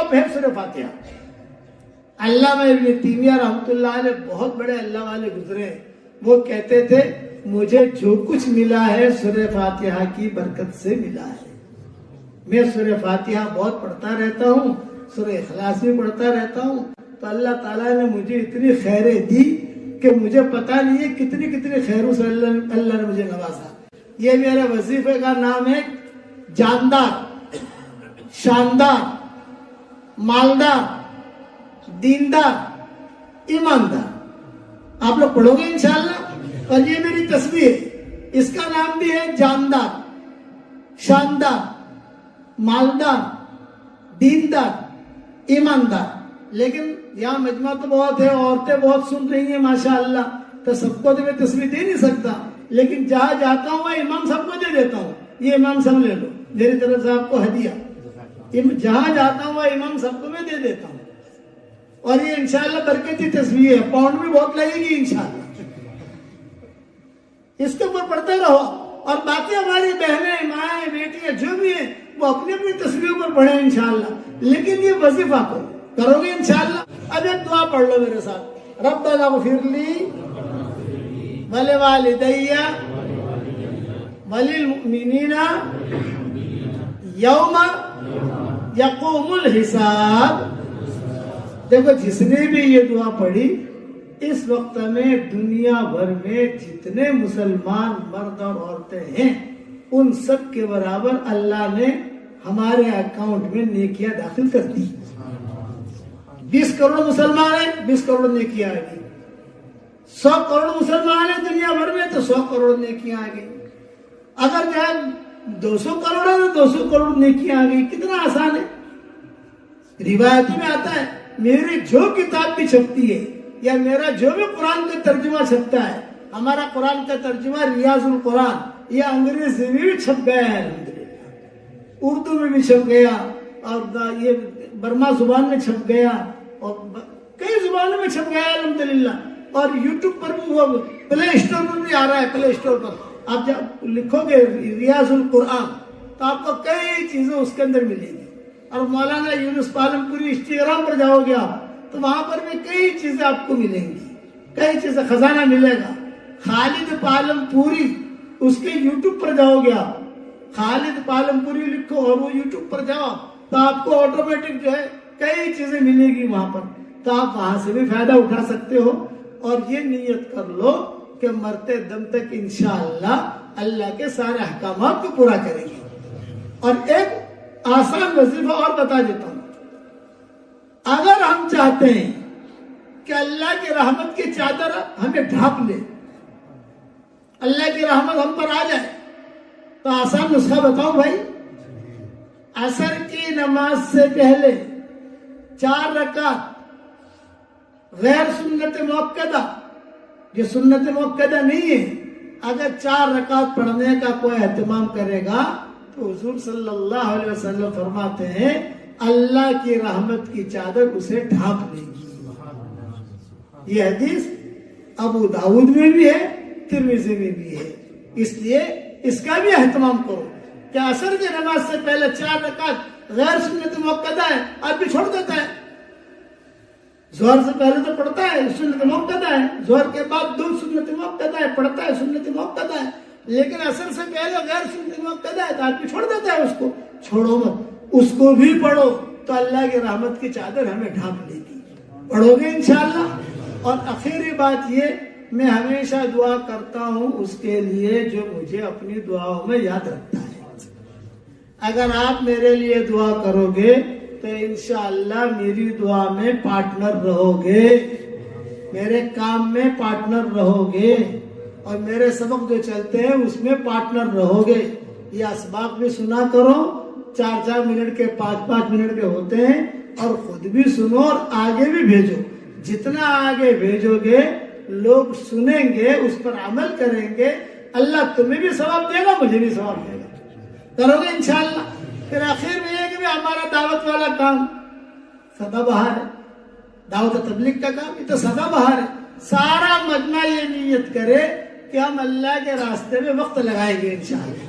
Top ہے سورہ فاتحہ. علامہ ابن تیمیہ رحمۃ اللہ علیہ بہت بڑے اللہ والے گزرے ہیں. وہ کہتے تھے مجھے جو کچھ ملا ہے سورہ فاتحہ کی برکت سے ملا ہے. میں سورہ فاتحہ بہت پڑھتا رہتا ہوں, سورہ اخلاص بھی پڑھتا رہتا ہوں, تو اللہ تعالیٰ نے مجھے اتنی خیریں دی کہ مجھے پتا نہیں ہے کتنی کتنی خیروں سے اللہ نے مجھے نوازا. یہ میرے وظیفے کا نام ہے جاندار, شاندار, مالدار, دیندار, ایماندار. آپ لوگ پڑھو گے انشاءاللہ. اور یہ میری تصویر ہے, اس کا نام بھی ہے جاندار, شاندار, مالدار, دیندار, ایماندار. لیکن یہاں مجمع تو بہت ہے, عورتیں بہت سن رہی ہیں ماشاءاللہ, تو سب کو تو میں تصویر دے نہیں سکتا, لیکن جہاں جاتا ہوں وہ امام سب کو دے دیتا ہوں. یہ امام سب لے لو, میری طرف سے آپ کو ہدیہ. جہاں جاتا ہوں وہ امام سب کو میں دے دیتا ہوں. اور یہ انشاءاللہ برکتی تصویر ہے, پاؤنڈ بھی بہت لگے گی انشاءاللہ. اس کے اوپر پڑھتے رہو. اور باقی ہماری بہنیں, مائیں, بیٹیاں جو بھی ہیں وہ اپنی اپنی تصویروں پر پڑھیں انشاءاللہ. لیکن یہ وظیفہ کرو گے انشاءاللہ. اب ایک دعا پڑھ لو میرے ساتھ. ربنا اغفر لی ولوالدی وللمؤمنین یوم یقوم الحساب. دیکھو جس نے بھی یہ دعا پڑھی, اس وقت میں دنیا بھر میں جتنے مسلمان مرد اور عورتیں ہیں ان سب کے برابر اللہ نے ہمارے اکاؤنٹ میں نیکیاں داخل کر دی. 20 کروڑ مسلمان ہیں, 20 کروڑ نیکیاں آ گئی. 100 کروڑ مسلمان ہیں دنیا بھر میں, تو 100 کروڑ نیکیاں آ گئی. اگر جائے 200 کروڑ ہے تو 200 کروڑ نیکیاں آ گئی. کتنا آسان ہے. روایتوں میں آتا ہے میری جو کتاب بھی چھپتی ہے یا میرا جو بھی قرآن کا ترجمہ چھپتا ہے, ہمارا قرآن کا ترجمہ ریاض القرآن یہ انگریزی میں بھی چھپ گیا ہے الحمدللہ, اردو میں بھی چھپ گیا, اور یہ برما زبان میں چھپ گیا, اور کئی زبانوں میں چھپ گیا الحمدللہ. اور یوٹیوب پر بھی, وہ پلے اسٹور پر بھی آ رہا ہے. پلے اسٹور پر آپ جب لکھو گے ریاض القرآن تو آپ کو کئی چیزیں اس کے اندر ملیں گی. اور مولانا یونس پالم پوری انسٹاگرام پر جاؤ گے آپ تو وہاں پر بھی کئی چیزیں آپ کو ملیں گی, کئی چیزیں, خزانہ ملے گا. خالد پالم پوری اس کے یوٹیوب پر جاؤ گے آپ, خالد پالم پوری لکھو اور وہ یوٹیوب پر جاؤ تو آپ کو آٹومیٹک جو ہے کئی چیزیں ملے گی وہاں پر. تو آپ وہاں سے بھی فائدہ اٹھا سکتے ہو. اور یہ نیت کر لو کہ مرتے دم تک انشاءاللہ اللہ کے سارے احکامات کو پورا کریں گے. اور ایک آسان وظیفہ اور بتا دیتا ہوں. اگر ہم چاہتے ہیں کہ اللہ کی رحمت کی چادر ہمیں ڈھانپ لے, اللہ کی رحمت ہم پر آ جائے, تو آسان نسخہ بتاؤں بھائی. عصر کی نماز سے پہلے 4 رکعت غیر سنت موقدہ, یہ سنت موقدہ نہیں ہے, اگر 4 رکعت پڑھنے کا کوئی اہتمام کرے گا تو حضور صلی اللہ علیہ وسلم فرماتے ہیں اللہ کی رحمت کی چادر اسے ڈھانپ لے گی. یہ حدیث ابو داؤد میں بھی ہے, ترمذی میں بھی ہے. اس لیے اس کا بھی اہتمام کرو کہ عصر کی نماز سے پہلے 4 رکعت غیر سنت موقدہ ہے, آدمی چھوڑ دیتا ہے. ظہر سے پہلے تو پڑھتا ہے, سنت موقدہ ہے. ظہر کے بعد 2 سنت موقدہ ہے, پڑھتا ہے, سنت موقدہ ہے. لیکن عصر سے پہلے غیر سنت موقدہ ہے تو آدمی چھوڑ دیتا ہے. اس کو چھوڑو مت, اس کو بھی پڑھو تو اللہ کی رحمت کی چادر ہمیں ڈھانپ لے گی. پڑھو گے انشاءاللہ. اور آخری بات یہ, میں ہمیشہ دعا کرتا ہوں اس کے لیے جو مجھے اپنی دعاؤں میں یاد رکھتا ہے. اگر آپ میرے لیے دعا کرو گے تو انشاءاللہ میری دعا میں پارٹنر رہو گے, میرے کام میں پارٹنر رہو گے, اور میرے سبق جو چلتے ہیں اس میں پارٹنر رہو گے. یہ اسباق بھی سنا کرو, 4-4 منٹ کے 5-5 منٹ کے ہوتے ہیں, اور خود بھی سنو اور آگے بھی بھیجو. جتنا آگے بھیجو گے لوگ سنیں گے, اس پر عمل کریں گے, اللہ تمہیں بھی ثواب دے گا, مجھے بھی ثواب دے گا. کرو گے انشاءاللہ. پھر آخر میں یہ کہ ہمارا دعوت والا کام سدا بہار ہے, دعوت تبلیغ کا کام یہ تو سدا بہار ہے. سارا مجمع یہ نیت کرے کہ ہم اللہ کے راستے میں وقت لگائیں گے انشاءاللہ.